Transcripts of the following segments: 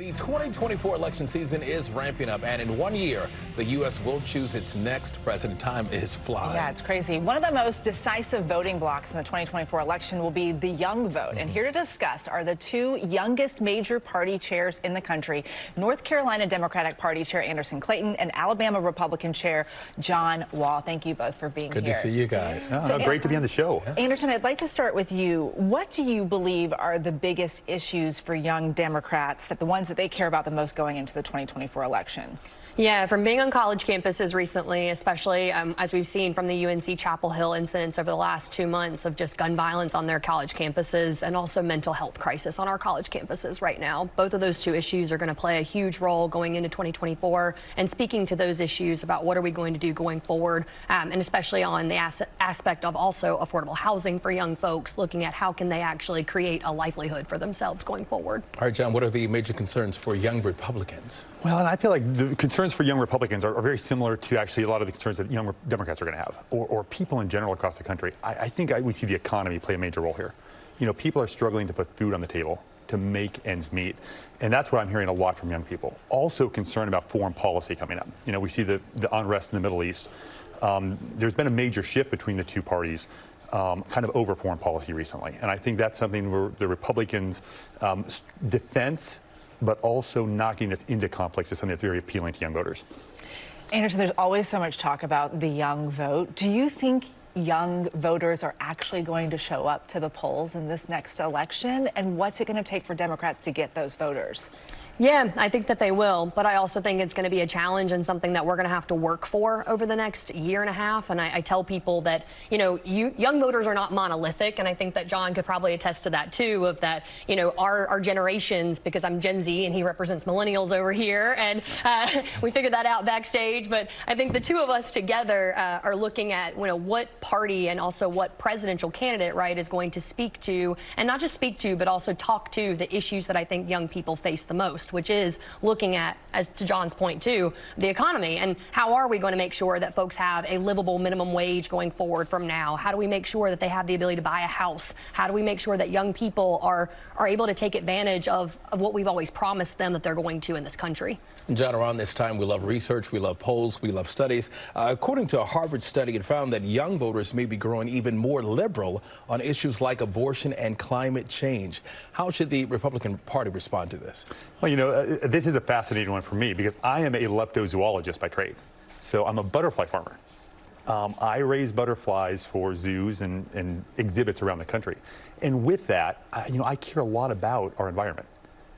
The 2024 election season is ramping up, and in 1 year, the U.S. will choose its next president. Time is flying. Yeah, it's crazy. One of the most decisive voting blocks in the 2024 election will be the young vote. And here to discuss are the two youngest major party chairs in the country, North Carolina Democratic Party Chair Anderson Clayton and Alabama Republican Chair John Wahl. Thank you both for being here. Good to see you guys. Great to be on the show. Anderson, I'd like to start with you. What do you believe are the biggest issues for young Democrats, the ones that they care about the most going into the 2024 election? Yeah, from being on college campuses recently, especially as we've seen from the UNC Chapel Hill incidents over the last 2 months of just gun violence on their college campuses and also mental health crisis on our college campuses right now. Both of those two issues are going to play a huge role going into 2024, and speaking to those issues about what are we going to do going forward, and especially on the aspect of also affordable housing for young folks, looking at how can they actually create a livelihood for themselves going forward. All right, John, what are the major concerns for young Republicans? Well, and I feel like the concerns for young Republicans are very similar to actually a lot of the concerns that young Democrats are going to have, or people in general across the country. I think we see the economy play a major role here. You know, people are struggling to put food on the table, to make ends meet. And that's what I'm hearing a lot from young people. Also concerned about foreign policy coming up. You know, we see the unrest in the Middle East. There's been a major shift between the two parties, kind of over foreign policy recently. And I think that's something where the Republicans' defense, but also not getting us into conflicts, is something that's very appealing to young voters. Anderson, there's always so much talk about the young vote. Do you think young voters are actually going to show up to the polls in this next election? And what's it going to take for Democrats to get those voters? Yeah, I think that they will, but I also think it's going to be a challenge and something that we're going to have to work for over the next year and a half. And I tell people that, you know, young voters are not monolithic, and I think that John could probably attest to that too, of that, you know, our generations, because I'm Gen Z and he represents millennials over here, and we figured that out backstage. But I think the two of us together are looking at, you know, what party and also what presidential candidate, right, is going to speak to, and not just speak to, but also talk to the issues that I think young people face the most, which is looking at, as to John's point too, the economy, and how are we going to make sure that folks have a livable minimum wage going forward from now? How do we make sure that they have the ability to buy a house? How do we make sure that young people are able to take advantage of what we've always promised them that they're going to in this country? John, around this time, we love research, we love polls, we love studies. According to a Harvard study, it found that young voters may be growing even more liberal on issues like abortion and climate change. How should the Republican Party respond to this? Well, you know, this is a fascinating one for me because I am a leptozoologist by trade. So I'm a butterfly farmer. I raise butterflies for zoos and exhibits around the country. And with that, you know, I care a lot about our environment.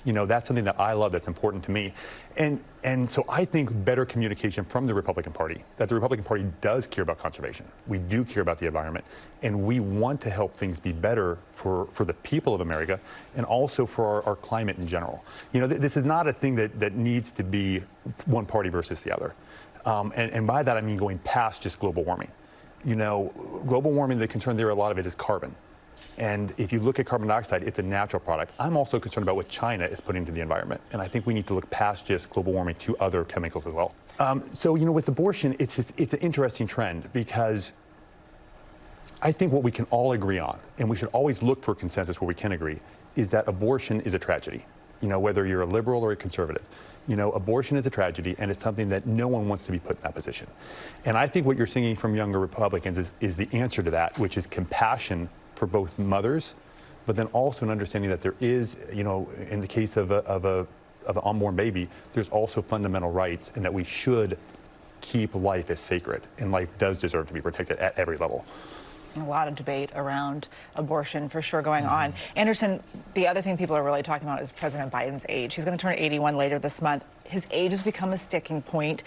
You know, that's something that I love, that's important to me. And so I think better communication from the Republican Party, that the Republican Party does care about conservation. We do care about the environment, and we want to help things be better for the people of America and also for our climate in general. You know, this is not a thing that needs to be one party versus the other. And by that, I mean going past just global warming. You know, global warming, the concern there, a lot of it is carbon. And if you look at carbon dioxide, it's a natural product. I'm also concerned about what China is putting into the environment. And I think we need to look past just global warming to other chemicals as well. So, you know, with abortion, it's an interesting trend because I think what we can all agree on, and we should always look for consensus where we can agree, is that abortion is a tragedy. You know, whether you're a liberal or a conservative. You know, abortion is a tragedy, and it's something that no one wants to be put in that position. And I think what you're seeing from younger Republicans is the answer to that, which is compassion for both mothers, but then also an understanding that there is, you know, in the case of an unborn baby, there's also fundamental rights, and that we should keep life as sacred, and life does deserve to be protected at every level. A lot of debate around abortion for sure going on. Anderson, the other thing people are really talking about is President Biden's age. He's going to turn 81 later this month. His age has become a sticking point.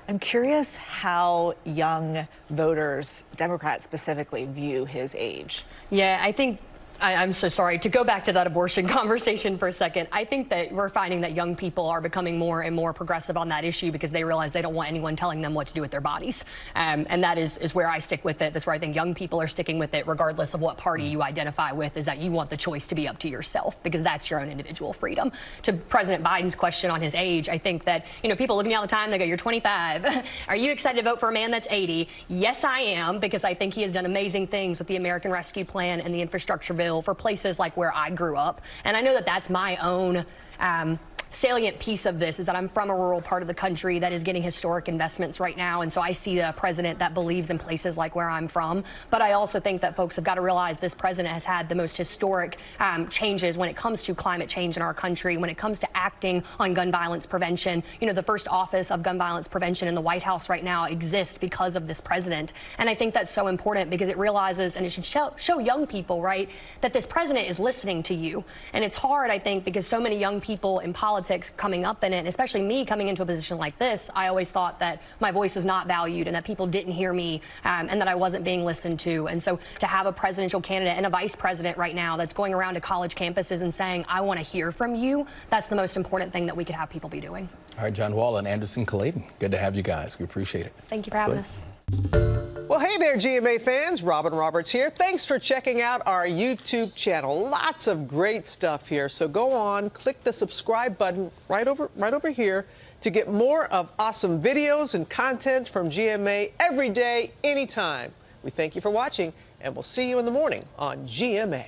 I'm curious how young voters, Democrats specifically, view his age. Yeah, I think I'm so sorry to go back to that abortion conversation for a second. I think that we're finding that young people are becoming more and more progressive on that issue because they realize they don't want anyone telling them what to do with their bodies. And that is where I stick with it. That's where I think young people are sticking with it, regardless of what party you identify with, is that you want the choice to be up to yourself because that's your own individual freedom. To President Biden's question on his age, I think that, you know, people look at me all the time, they go, you're 25. Are you excited to vote for a man that's 80? Yes, I am, because I think he has done amazing things with the American Rescue Plan and the infrastructure bill for places like where I grew up. And I know that that's my own salient piece of this is that I'm from a rural part of the country that is getting historic investments right now. And so I see a president that believes in places like where I'm from. But I also think that folks have got to realize this president has had the most historic changes when it comes to climate change in our country, when it comes to acting on gun violence prevention. You know, the first office of gun violence prevention in the White House right now exists because of this president. And I think that's so important because it realizes, and it should show young people, right, that this president is listening to you. And it's hard, I think, because so many young people in politics coming up in it, and especially me coming into a position like this, I always thought that my voice was not valued and that people didn't hear me and that I wasn't being listened to. And so to have a presidential candidate and a vice president right now that's going around to college campuses and saying, I want to hear from you, that's the most important thing that we could have people be doing. All right, John Wahl and Anderson Clayton, good to have you guys. We appreciate it. Thank you for having us. Well, hey there, GMA fans. Robin Roberts here. Thanks for checking out our YouTube channel. Lots of great stuff here. So go on, click the subscribe button right over here to get more of awesome videos and content from GMA every day, anytime. We thank you for watching, and we'll see you in the morning on GMA.